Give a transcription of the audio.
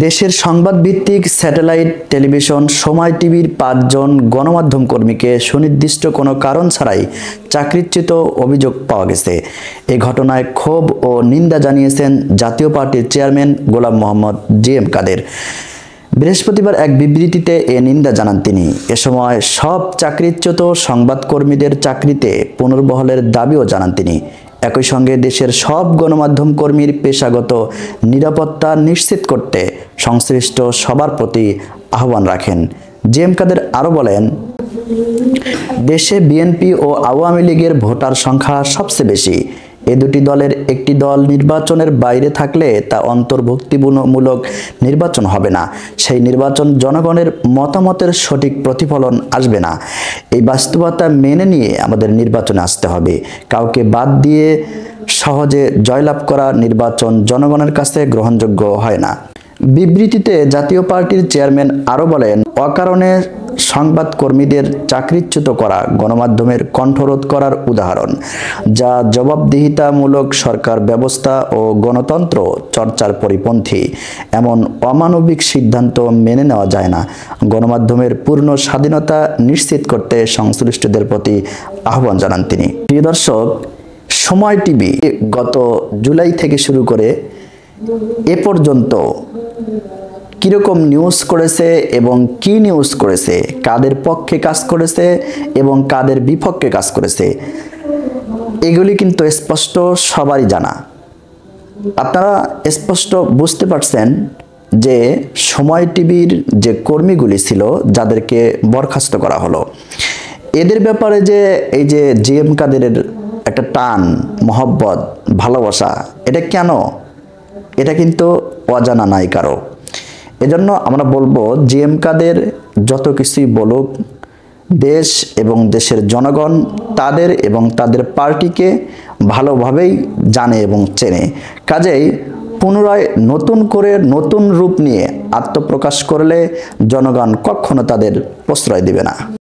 দেশের সংবাদভিত্তিক satellite television সময় টিভির ৫ জন গণমাধ্যম কর্মীকে সুনির্দিষ্ট কোনো কারণ ছাড়াই চাকরিচ্যুত অভিযোগ পাওয়া গেছে। এ ঘটনায় ক্ষোভ ও নিন্দা জানিয়েছেন জাতীয় পার্টির চেয়ারম্যান গোলাম মোহাম্মদ জি.এম. কাদের। বৃহস্পতিবার এক বিবৃতিতে এ নিন্দা জানান তিনি। এ সময় সব চাকরিচ্যুত সংবাদকর্মীদের চাকরিতে পুনর্বহালের দাবিও জানান তিনি। একই সঙ্গে দেশের সব গণমাধ্যম কর্মীর পেশাগত নিরাপত্তা নিশ্চিত করতে সংশ্লিষ্ট সবার প্রতি আহ্বান রাখেন। জি.এম. কাদের আরও বলেন, দেশে বিএনপি ও আওয়ামী লীগের ভোটার সংখ্যা সবচেয়ে বেশি। এ দুটি দলের একটি দল নির্বাচনের বাইরে থাকলে তা অন্তর্ভুক্তিমূলক নির্বাচন হবে না। সেই নির্বাচন জনগণের মতামতের সঠিক প্রতিফলন আসবে না। এই বাস্তবতা মেনে নিয়ে আমাদের নির্বাচনে আসতে হবে। কাউকে বাদ দিয়ে সহজে জয়লাভ করা নির্বাচন জনগণের কাছে গ্রহণযোগ্য হয় না। বিবৃতিতে জাতীয় পার্টির চেয়ারম্যান আরও বলেন, অকারণে সংবাদকর্মীদের চাকরিচ্যুত করা গণমাধ্যমের কণ্ঠরোধ করার উদাহরণ, যা জবাবদিহিতামূলক সরকার ব্যবস্থা ও গণতন্ত্র চর্চার পরিপন্থী। এমন অমানবিক সিদ্ধান্ত মেনে নেওয়া যায় না। গণমাধ্যমের পূর্ণ স্বাধীনতা নিশ্চিত করতে সংশ্লিষ্টদের প্রতি আহ্বান জানান তিনি। প্রিয় দর্শক, সময় টিভি গত জুলাই থেকে শুরু করে এ পর্যন্ত কিরকম নিউজ করেছে এবং কি নিউজ করেছে, কাদের পক্ষে কাজ করেছে এবং কাদের বিপক্ষে কাজ করেছে, এগুলি কিন্তু স্পষ্ট সবারই জানা। আপনারা স্পষ্ট বুঝতে পারছেন যে সময় টিভির যে কর্মীগুলি ছিল, যাদেরকে বরখাস্ত করা হলো, এদের ব্যাপারে যে এই যে জি.এম. কাদেরের একটা টান, মহব্বত, ভালোবাসা, এটা কেন, এটা কিন্তু অজানা নাই কারো। এজন্য আমরা বলবো, জি.এম. কাদের যত কিছুই বলুক, দেশ এবং দেশের জনগণ তাদের এবং তাদের পার্টিকে ভালোভাবেই জানে এবং চেনে। কাজেই পুনরায় নতুন করে নতুন রূপ নিয়ে আত্মপ্রকাশ করলে জনগণ কখনো তাদের প্রশ্রয় দিবে না।